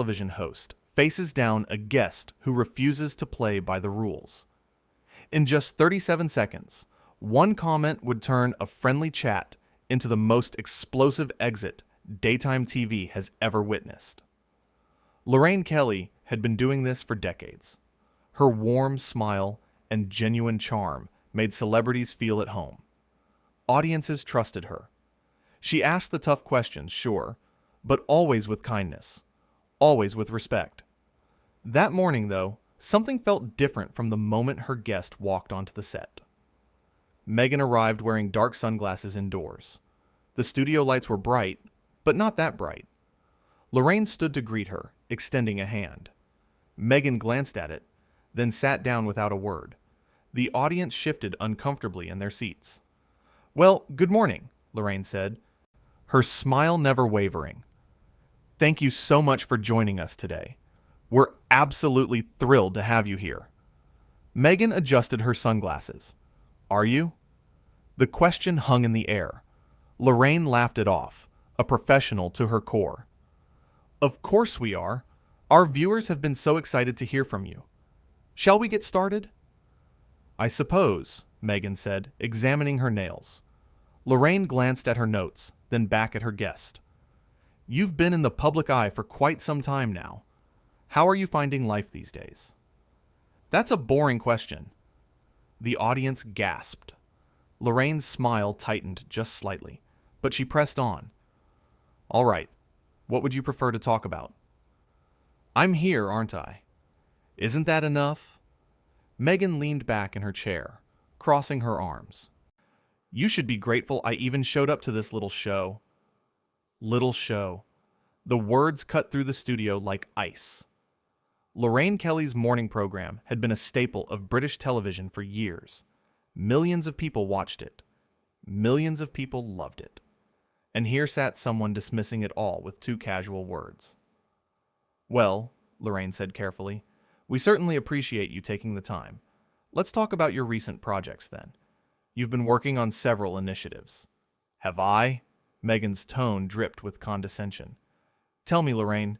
television host faces down a guest who refuses to play by the rules. In just 37 seconds, one comment would turn a friendly chat into the most explosive exit daytime TV has ever witnessed. Lorraine Kelly had been doing this for decades. Her warm smile and genuine charm made celebrities feel at home. Audiences trusted her. She asked the tough questions, sure, but always with kindness, always with respect. That morning, though, something felt different from the moment her guest walked onto the set. Meghan arrived wearing dark sunglasses indoors. The studio lights were bright, but not that bright. Lorraine stood to greet her, extending a hand. Meghan glanced at it, then sat down without a word. The audience shifted uncomfortably in their seats. "Well, good morning," Lorraine said, her smile never wavering. "Thank you so much for joining us today. We're absolutely thrilled to have you here." Meghan adjusted her sunglasses. "Are you?" The question hung in the air. Lorraine laughed it off, a professional to her core. "Of course we are. Our viewers have been so excited to hear from you. Shall we get started?" "I suppose," Meghan said, examining her nails. Lorraine glanced at her notes, then back at her guest. "You've been in the public eye for quite some time now. How are you finding life these days?" "That's a boring question." The audience gasped. Lorraine's smile tightened just slightly, but she pressed on. "All right, what would you prefer to talk about?" "I'm here, aren't I?" "Isn't that enough?" Meghan leaned back in her chair, crossing her arms. "You should be grateful I even showed up to this little show." Little show. The words cut through the studio like ice. Lorraine Kelly's morning program had been a staple of British television for years. Millions of people watched it. Millions of people loved it. And here sat someone dismissing it all with two casual words. "Well," Lorraine said carefully, "we certainly appreciate you taking the time. Let's talk about your recent projects then. You've been working on several initiatives." "Have I?" Meghan's tone dripped with condescension. "Tell me, Lorraine,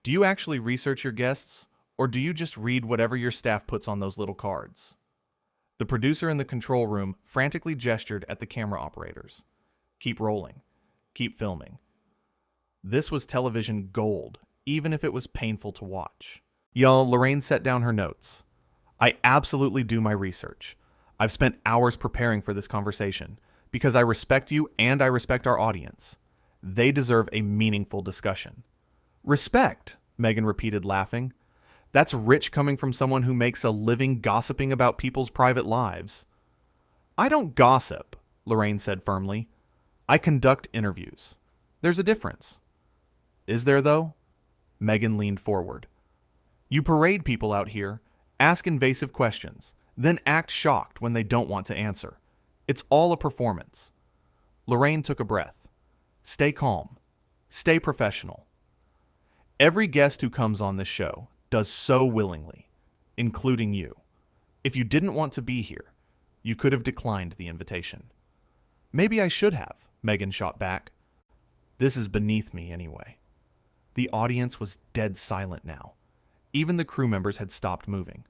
do you actually research your guests, or do you just read whatever your staff puts on those little cards?" The producer in the control room frantically gestured at the camera operators. "Keep rolling. Keep filming." This was television gold, even if it was painful to watch. Y'all, Lorraine set down her notes. "I absolutely do my research. I've spent hours preparing for this conversation because I respect you and I respect our audience. They deserve a meaningful discussion." "Respect," Meghan repeated, laughing. "That's rich coming from someone who makes a living gossiping about people's private lives." "I don't gossip," Lorraine said firmly. "I conduct interviews. There's a difference." "Is there, though?" Meghan leaned forward. "You parade people out here, ask invasive questions, then act shocked when they don't want to answer. It's all a performance." Lorraine took a breath. "Stay calm. Stay professional. Every guest who comes on this show does so willingly, including you. If you didn't want to be here, you could have declined the invitation." "Maybe I should have," Meghan shot back. "This is beneath me anyway." The audience was dead silent now. Even the crew members had stopped moving.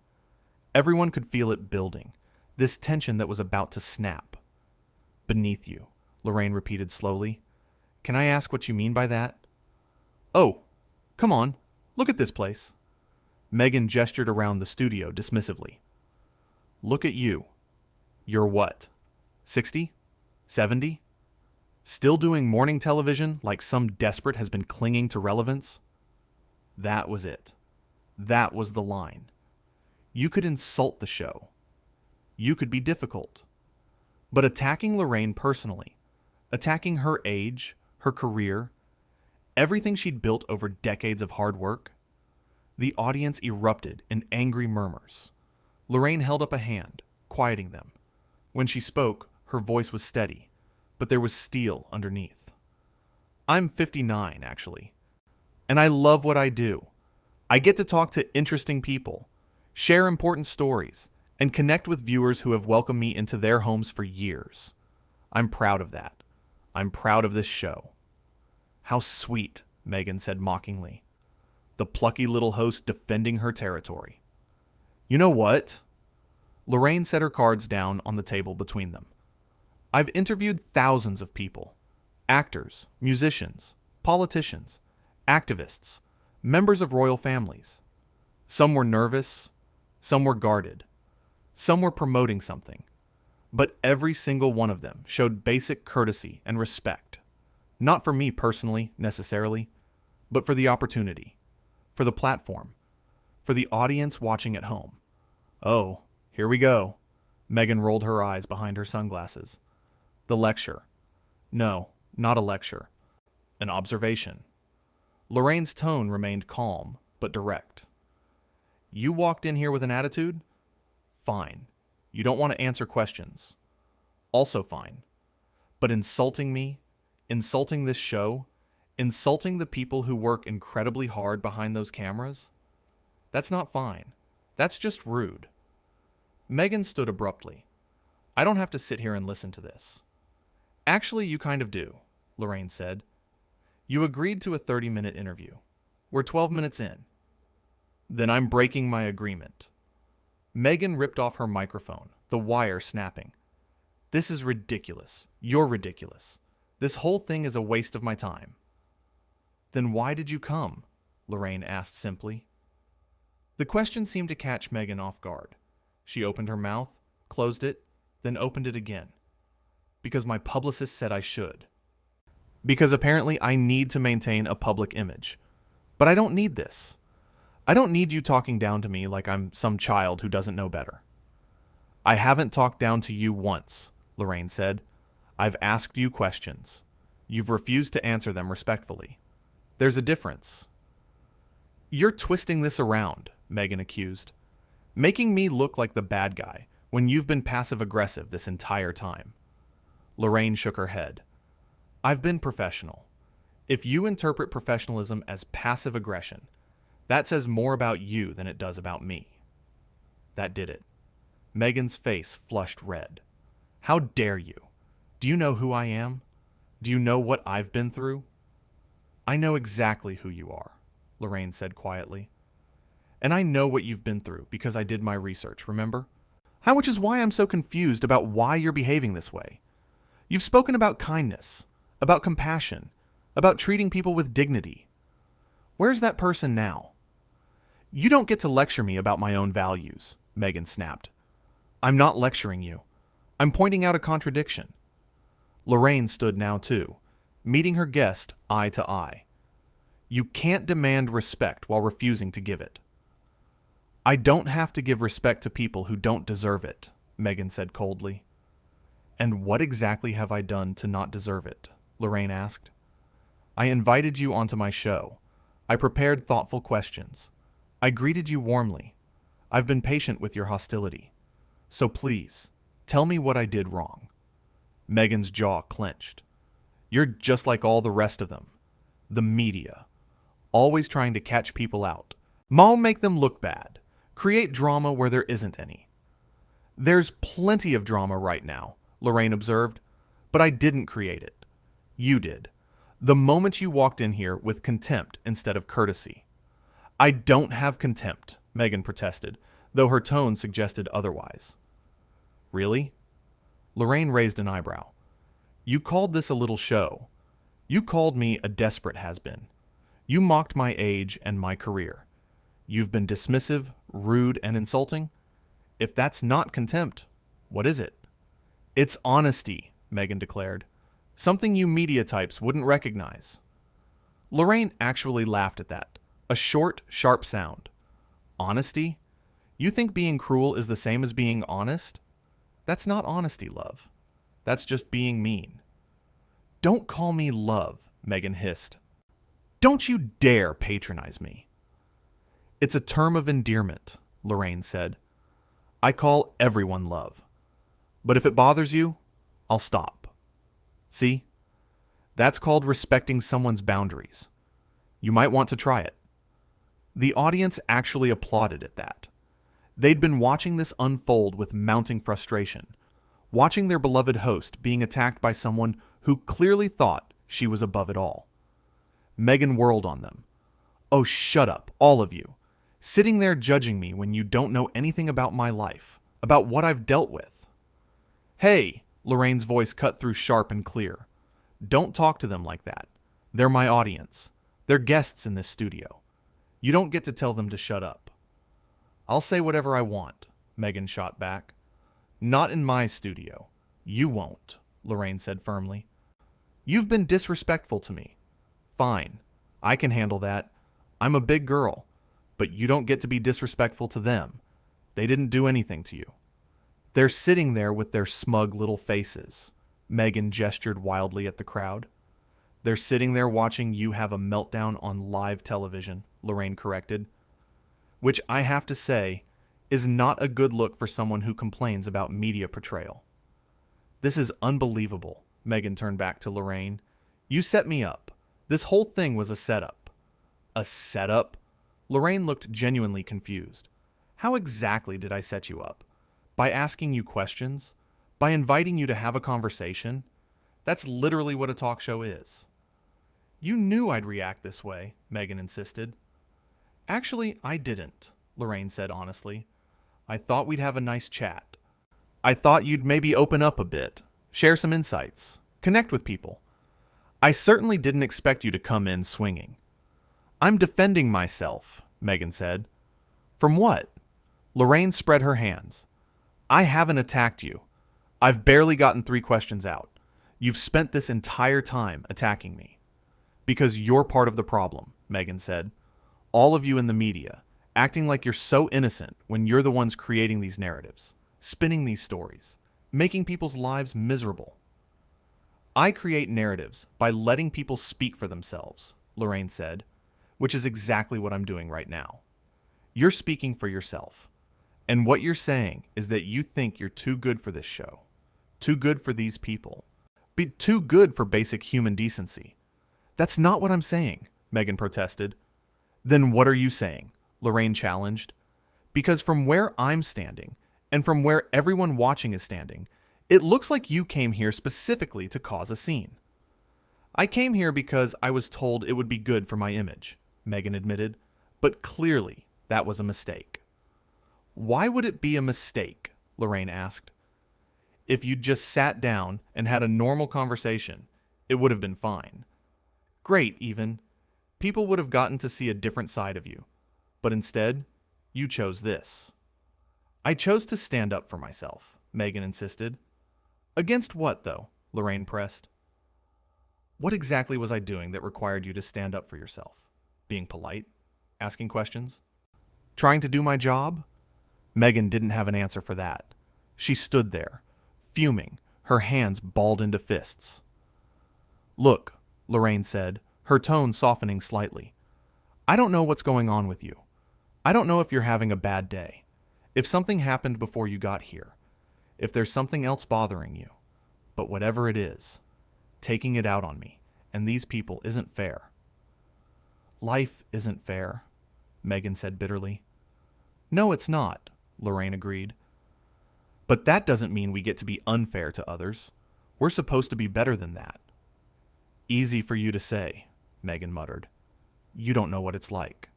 Everyone could feel it building, this tension that was about to snap. "Beneath you," Lorraine repeated slowly. "Can I ask what you mean by that?" "Oh, come on, look at this place." Meghan gestured around the studio dismissively. "Look at you. You're what, 60? 70? Still doing morning television like some desperate has been clinging to relevance?" That was it. That was the line. You could insult the show. You could be difficult. But attacking Lorraine personally, attacking her age, her career, everything she'd built over decades of hard work, the audience erupted in angry murmurs. Lorraine held up a hand, quieting them. When she spoke, her voice was steady, but there was steel underneath. "I'm 59, actually, and I love what I do. I get to talk to interesting people, share important stories, and connect with viewers who have welcomed me into their homes for years. I'm proud of that. I'm proud of this show." "How sweet," Meghan said mockingly. the plucky little host defending her territory. You know what? Lorraine set her cards down on the table between them. I've interviewed thousands of people. Actors, musicians, politicians, activists, members of royal families. Some were nervous, some were guarded, some were promoting something. But every single one of them showed basic courtesy and respect. Not for me personally, necessarily, but for the opportunity, for the platform, for the audience watching at home. Oh, here we go. Meghan rolled her eyes behind her sunglasses. The lecture. No, not a lecture. An observation. Lorraine's tone remained calm, but direct. You walked in here with an attitude? Fine. You don't want to answer questions. Also fine. But insulting me, insulting this show, insulting the people who work incredibly hard behind those cameras? That's not fine. That's just rude. Meghan stood abruptly. I don't have to sit here and listen to this. Actually, you kind of do, Lorraine said. You agreed to a 30-minute interview. We're 12 minutes in. Then I'm breaking my agreement. Meghan ripped off her microphone, the wire snapping. This is ridiculous. You're ridiculous. This whole thing is a waste of my time. Then why did you come? Lorraine asked simply. The question seemed to catch Meghan off guard. She opened her mouth, closed it, then opened it again. Because my publicist said I should. Because apparently I need to maintain a public image. But I don't need this. I don't need you talking down to me like I'm some child who doesn't know better. I haven't talked down to you once, Lorraine said. I've asked you questions. You've refused to answer them respectfully. There's a difference. You're twisting this around, Meghan accused, making me look like the bad guy when you've been passive-aggressive this entire time. Lorraine shook her head. I've been professional. If you interpret professionalism as passive aggression, that says more about you than it does about me. That did it. Meghan's face flushed red. How dare you? Do you know who I am? Do you know what I've been through? I know exactly who you are, Lorraine said quietly. And I know what you've been through because I did my research, remember? Which is why I'm so confused about why you're behaving this way. You've spoken about kindness, about compassion, about treating people with dignity. Where's that person now? You don't get to lecture me about my own values, Meghan snapped. I'm not lecturing you. I'm pointing out a contradiction. Lorraine stood now too, meeting her guest eye to eye. You can't demand respect while refusing to give it. I don't have to give respect to people who don't deserve it, Meghan said coldly. And what exactly have I done to not deserve it? Lorraine asked. I invited you onto my show. I prepared thoughtful questions. I greeted you warmly. I've been patient with your hostility. So please, tell me what I did wrong. Meghan's jaw clenched. You're just like all the rest of them. The media. Always trying to catch people out. Make them look bad. Create drama where there isn't any. There's plenty of drama right now, Lorraine observed, but I didn't create it. You did. The moment you walked in here with contempt instead of courtesy. I don't have contempt, Meghan protested, though her tone suggested otherwise. Really? Lorraine raised an eyebrow. You called this a little show. You called me a desperate has-been. You mocked my age and my career. You've been dismissive, rude, and insulting. If that's not contempt, what is it? It's honesty, Meghan declared. Something you media types wouldn't recognize. Lorraine actually laughed at that. A short, sharp sound. Honesty? You think being cruel is the same as being honest? That's not honesty, love. That's just being mean. Don't call me love, Meghan hissed. Don't you dare patronize me. It's a term of endearment, Lorraine said. I call everyone love. But if it bothers you, I'll stop. See? That's called respecting someone's boundaries. You might want to try it. The audience actually applauded at that. They'd been watching this unfold with mounting frustration, watching their beloved host being attacked by someone who clearly thought she was above it all. Meghan whirled on them. Oh, shut up, all of you. Sitting there judging me when you don't know anything about my life, about what I've dealt with. Hey, Lorraine's voice cut through sharp and clear. Don't talk to them like that. They're my audience. They're guests in this studio. You don't get to tell them to shut up. I'll say whatever I want, Meghan shot back. Not in my studio. You won't, Lorraine said firmly. You've been disrespectful to me. Fine. I can handle that. I'm a big girl. But you don't get to be disrespectful to them. They didn't do anything to you. They're sitting there with their smug little faces. Meghan gestured wildly at the crowd. They're sitting there watching you have a meltdown on live television, Lorraine corrected. Which I have to say is not a good look for someone who complains about media portrayal. This is unbelievable, Meghan turned back to Lorraine. You set me up. This whole thing was a setup. A setup? Lorraine looked genuinely confused. How exactly did I set you up? By asking you questions? By inviting you to have a conversation? That's literally what a talk show is. You knew I'd react this way, Meghan insisted. Actually, I didn't, Lorraine said honestly. I thought we'd have a nice chat. I thought you'd maybe open up a bit, share some insights, connect with people. I certainly didn't expect you to come in swinging. I'm defending myself, Meghan said. From what? Lorraine spread her hands. I haven't attacked you. I've barely gotten 3 questions out. You've spent this entire time attacking me. Because you're part of the problem, Meghan said. All of you in the media, acting like you're so innocent when you're the ones creating these narratives, spinning these stories, making people's lives miserable. I create narratives by letting people speak for themselves, Lorraine said, which is exactly what I'm doing right now. You're speaking for yourself. And what you're saying is that you think you're too good for this show, too good for these people, be too good for basic human decency. That's not what I'm saying, Meghan protested. Then what are you saying? Lorraine challenged. Because from where I'm standing, and from where everyone watching is standing, it looks like you came here specifically to cause a scene. I came here because I was told it would be good for my image, Meghan admitted, but clearly that was a mistake. Why would it be a mistake? Lorraine asked. If you'd just sat down and had a normal conversation, it would have been fine. Great, even. People would have gotten to see a different side of you. But instead, you chose this. I chose to stand up for myself, Meghan insisted. Against what, though? Lorraine pressed. What exactly was I doing that required you to stand up for yourself? Being polite? Asking questions? Trying to do my job? Meghan didn't have an answer for that. She stood there, fuming, her hands balled into fists. Look, Lorraine said, her tone softening slightly. I don't know what's going on with you. I don't know if you're having a bad day. If something happened before you got here. If there's something else bothering you. But whatever it is, taking it out on me and these people isn't fair. Life isn't fair, Meghan said bitterly. No, it's not, Lorraine agreed. But that doesn't mean we get to be unfair to others. We're supposed to be better than that. Easy for you to say, Meghan muttered. You don't know what it's like.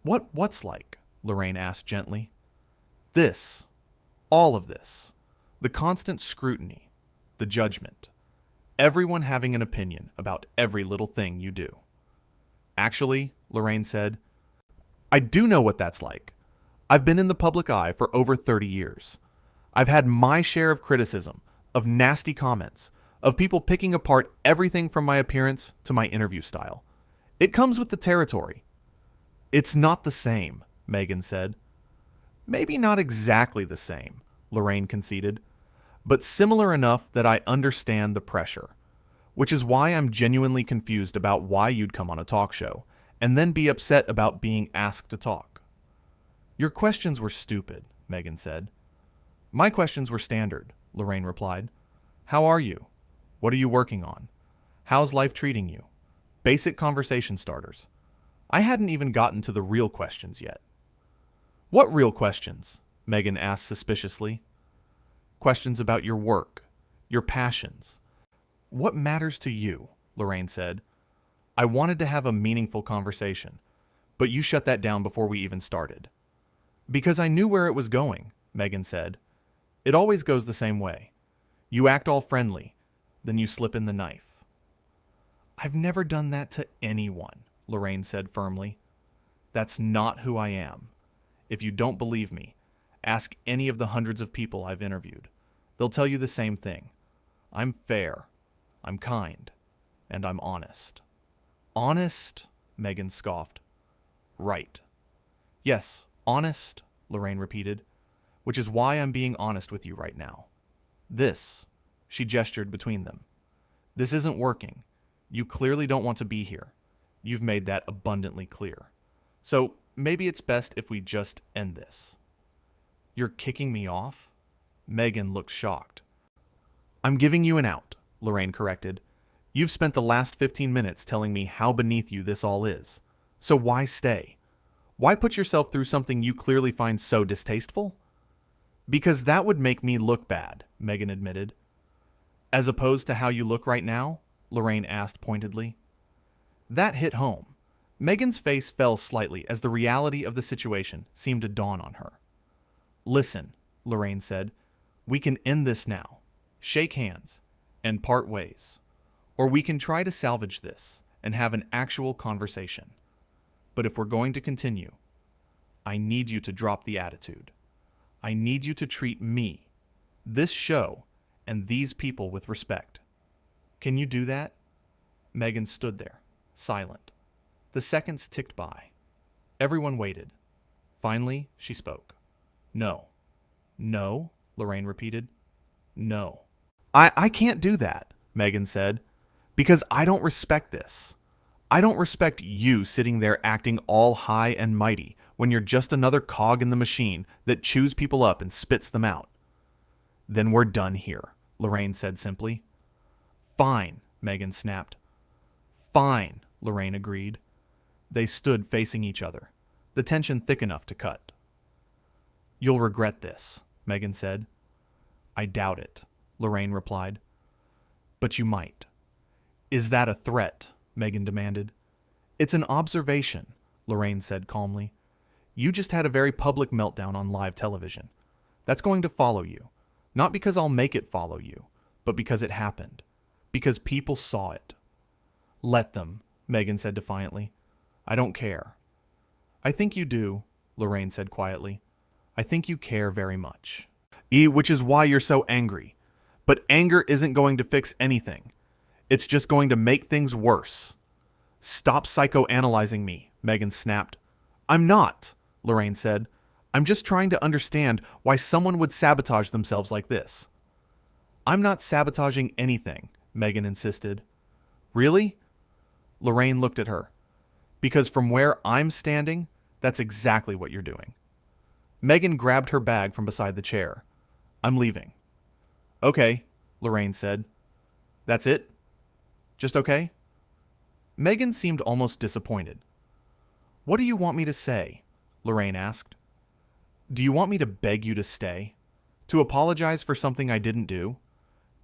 What's like? Lorraine asked gently. This. All of this. The constant scrutiny. The judgment. Everyone having an opinion about every little thing you do. Actually, Lorraine said, I do know what that's like. I've been in the public eye for over 30 years. I've had my share of criticism, of nasty comments, of people picking apart everything from my appearance to my interview style. It comes with the territory. It's not the same, Meghan said. Maybe not exactly the same, Lorraine conceded, but similar enough that I understand the pressure, which is why I'm genuinely confused about why you'd come on a talk show and then be upset about being asked to talk. Your questions were stupid, Meghan said. My questions were standard, Lorraine replied. How are you? What are you working on? How's life treating you? Basic conversation starters. I hadn't even gotten to the real questions yet. What real questions? Meghan asked suspiciously. Questions about your work, your passions. What matters to you? Lorraine said. I wanted to have a meaningful conversation, but you shut that down before we even started. Because I knew where it was going, Meghan said. It always goes the same way. You act all friendly, then you slip in the knife. I've never done that to anyone, Lorraine said firmly. That's not who I am. If you don't believe me, ask any of the hundreds of people I've interviewed. They'll tell you the same thing. I'm fair, I'm kind, and I'm honest. Honest? Meghan scoffed. Right. Yes, honest, Lorraine repeated, which is why I'm being honest with you right now. This, she gestured between them. This isn't working. You clearly don't want to be here. You've made that abundantly clear. So maybe it's best if we just end this. You're kicking me off? Meghan looked shocked. I'm giving you an out, Lorraine corrected. You've spent the last 15 minutes telling me how beneath you this all is. So why stay? Why put yourself through something you clearly find so distasteful? Because that would make me look bad, Meghan admitted. As opposed to how you look right now? Lorraine asked pointedly. That hit home. Meghan's face fell slightly as the reality of the situation seemed to dawn on her. Listen, Lorraine said, we can end this now, shake hands, and part ways. Or we can try to salvage this and have an actual conversation. But if we're going to continue, I need you to drop the attitude. I need you to treat me, this show, and these people with respect. Can you do that? Meghan stood there, silent. The seconds ticked by. Everyone waited. Finally, she spoke. No. No, Lorraine repeated. No. I can't do that, Meghan said, because I don't respect this. I don't respect you sitting there acting all high and mighty when you're just another cog in the machine that chews people up and spits them out. Then we're done here, Lorraine said simply. Fine, Meghan snapped. Fine, Lorraine agreed. They stood facing each other, the tension thick enough to cut. You'll regret this, Meghan said. I doubt it, Lorraine replied. But you might. Is that a threat? Meghan demanded. It's an observation, Lorraine said calmly. You just had a very public meltdown on live television. That's going to follow you. Not because I'll make it follow you, but because it happened. Because people saw it. Let them, Meghan said defiantly. I don't care. I think you do, Lorraine said quietly. I think you care very much. Which is why you're so angry. But anger isn't going to fix anything. It's just going to make things worse. Stop psychoanalyzing me, Meghan snapped. I'm not, Lorraine said. I'm just trying to understand why someone would sabotage themselves like this. I'm not sabotaging anything, Meghan insisted. Really? Lorraine looked at her. Because from where I'm standing, that's exactly what you're doing. Meghan grabbed her bag from beside the chair. I'm leaving. Okay, Lorraine said. That's it? Just okay? Meghan seemed almost disappointed. What do you want me to say? Lorraine asked. Do you want me to beg you to stay? To apologize for something I didn't do?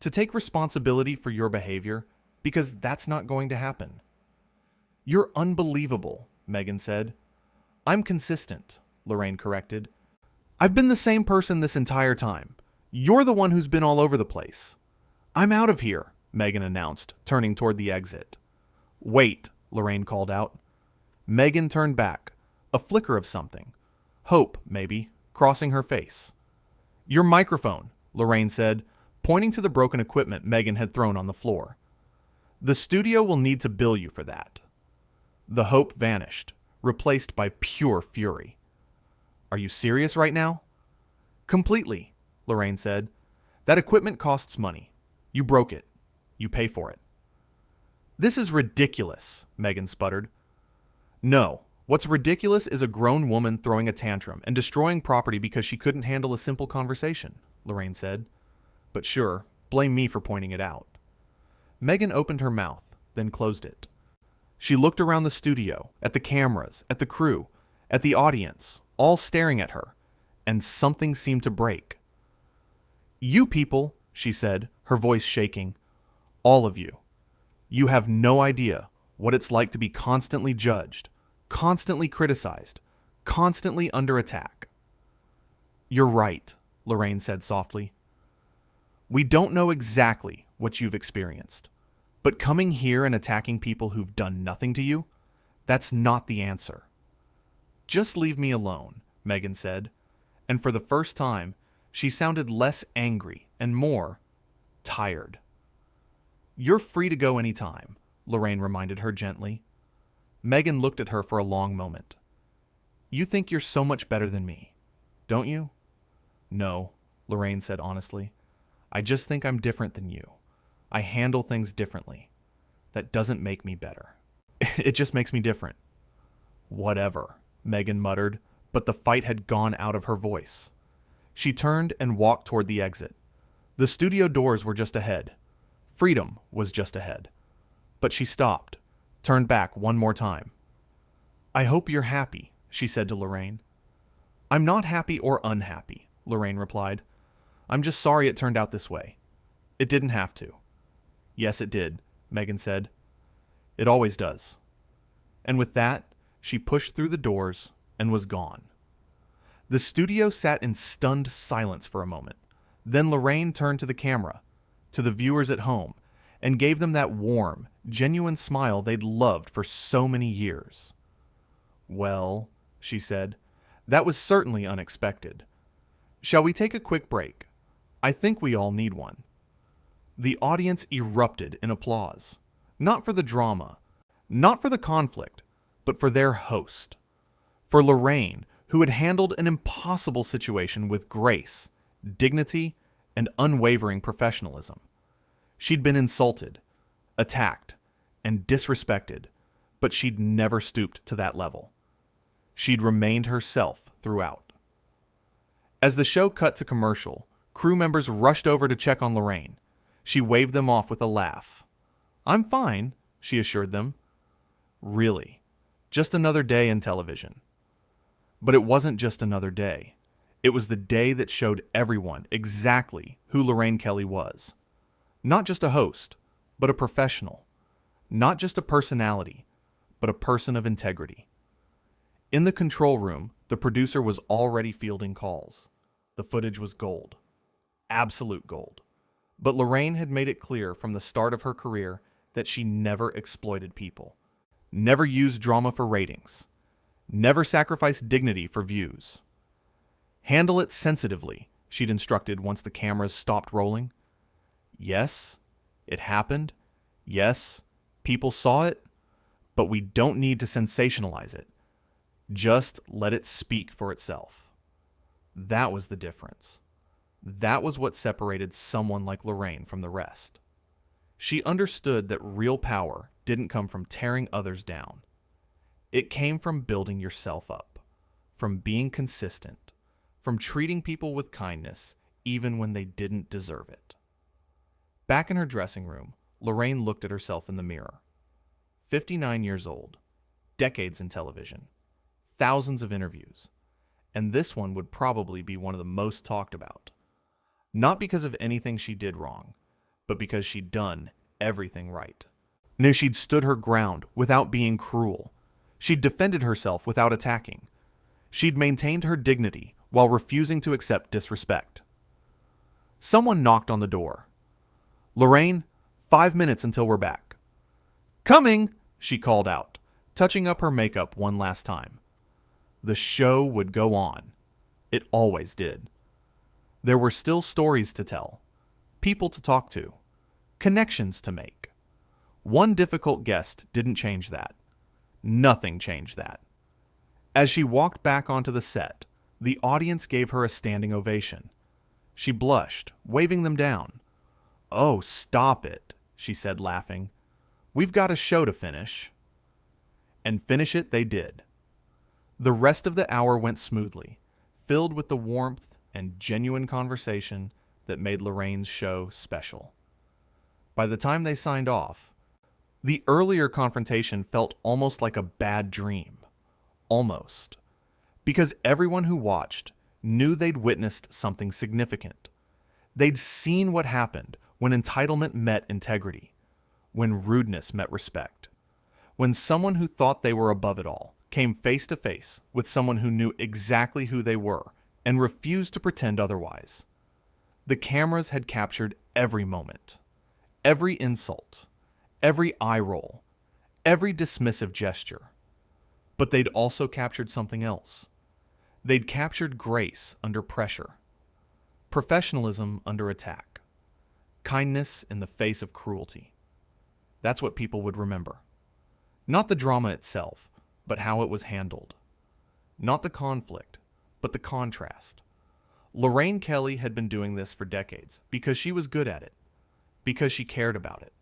To take responsibility for your behavior? Because that's not going to happen. You're unbelievable, Meghan said. I'm consistent, Lorraine corrected. I've been the same person this entire time. You're the one who's been all over the place. I'm out of here, Meghan announced, turning toward the exit. Wait, Lorraine called out. Meghan turned back, a flicker of something. Hope, maybe, crossing her face. Your microphone, Lorraine said, pointing to the broken equipment Meghan had thrown on the floor. The studio will need to bill you for that. The hope vanished, replaced by pure fury. Are you serious right now? Completely, Lorraine said. That equipment costs money. You broke it. You pay for it. This is ridiculous, Meghan sputtered. No, what's ridiculous is a grown woman throwing a tantrum and destroying property because she couldn't handle a simple conversation, Lorraine said. But sure, blame me for pointing it out. Meghan opened her mouth, then closed it. She looked around the studio, at the cameras, at the crew, at the audience, all staring at her, and something seemed to break. You people, she said, her voice shaking, all of you, you have no idea what it's like to be constantly judged, constantly criticized, constantly under attack. You're right, Lorraine said softly. We don't know exactly what you've experienced, but coming here and attacking people who've done nothing to you, that's not the answer. Just leave me alone, Meghan said, and for the first time, she sounded less angry and more tired. You're free to go anytime, Lorraine reminded her gently. Meghan looked at her for a long moment. You think you're so much better than me, don't you? No, Lorraine said honestly. I just think I'm different than you. I handle things differently. That doesn't make me better. It just makes me different. Whatever, Meghan muttered, but the fight had gone out of her voice. She turned and walked toward the exit. The studio doors were just ahead. Freedom was just ahead. But she stopped, turned back one more time. I hope you're happy, she said to Lorraine. I'm not happy or unhappy, Lorraine replied. I'm just sorry it turned out this way. It didn't have to. Yes, it did, Meghan said. It always does. And with that, she pushed through the doors and was gone. The studio sat in stunned silence for a moment. Then Lorraine turned to the camera, to the viewers at home, and gave them that warm, genuine smile they'd loved for so many years. Well, she said, that was certainly unexpected. Shall we take a quick break? I think we all need one. The audience erupted in applause, not for the drama, not for the conflict, but for their host, for Lorraine, who had handled an impossible situation with grace, dignity, and unwavering professionalism. She'd been insulted, attacked, and disrespected, but she'd never stooped to that level. She'd remained herself throughout. As the show cut to commercial, crew members rushed over to check on Lorraine. She waved them off with a laugh. I'm fine, she assured them. Really, just another day in television. But it wasn't just another day. It was the day that showed everyone exactly who Lorraine Kelly was. Not just a host, but a professional. Not just a personality, but a person of integrity. In the control room, the producer was already fielding calls. The footage was gold. Absolute gold. But Lorraine had made it clear from the start of her career that she never exploited people. Never used drama for ratings. Never sacrificed dignity for views. Handle it sensitively, she'd instructed once the cameras stopped rolling. Yes, it happened. Yes, people saw it. But we don't need to sensationalize it. Just let it speak for itself. That was the difference. That was what separated someone like Lorraine from the rest. She understood that real power didn't come from tearing others down. It came from building yourself up, from being consistent, from treating people with kindness even when they didn't deserve it. Back in her dressing room, Lorraine looked at herself in the mirror. 59 years old, decades in television, thousands of interviews, and this one would probably be one of the most talked about. Not because of anything she did wrong, but because she'd done everything right. Knew she'd stood her ground without being cruel. She'd defended herself without attacking. She'd maintained her dignity while refusing to accept disrespect. Someone knocked on the door. Lorraine, 5 minutes until we're back. Coming, she called out, touching up her makeup one last time. The show would go on. It always did. There were still stories to tell, people to talk to, connections to make. One difficult guest didn't change that. Nothing changed that. As she walked back onto the set, the audience gave her a standing ovation. She blushed, waving them down. Oh, stop it, she said, laughing. We've got a show to finish. And finish it they did. The rest of the hour went smoothly, filled with the warmth and genuine conversation that made Lorraine's show special. By the time they signed off, the earlier confrontation felt almost like a bad dream. Almost. Because everyone who watched knew they'd witnessed something significant. They'd seen what happened when entitlement met integrity, when rudeness met respect, When someone who thought they were above it all came face to face with someone who knew exactly who they were and refused to pretend otherwise. The cameras had captured every moment, every insult, every eye roll, every dismissive gesture. But they'd also captured something else. They'd captured grace under pressure, professionalism under attack, kindness in the face of cruelty. That's what people would remember. Not the drama itself, but how it was handled. Not the conflict, but the contrast. Lorraine Kelly had been doing this for decades because she was good at it, because she cared about it,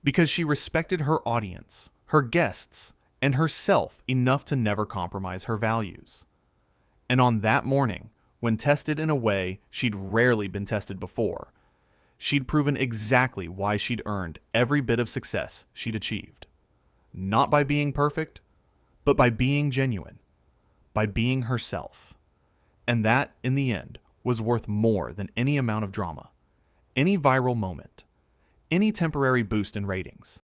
because she respected her audience, her guests, and herself enough to never compromise her values. And on that morning, when tested in a way she'd rarely been tested before, she'd proven exactly why she'd earned every bit of success she'd achieved. Not by being perfect, but by being genuine, by being herself. And that, in the end, was worth more than any amount of drama, any viral moment, any temporary boost in ratings.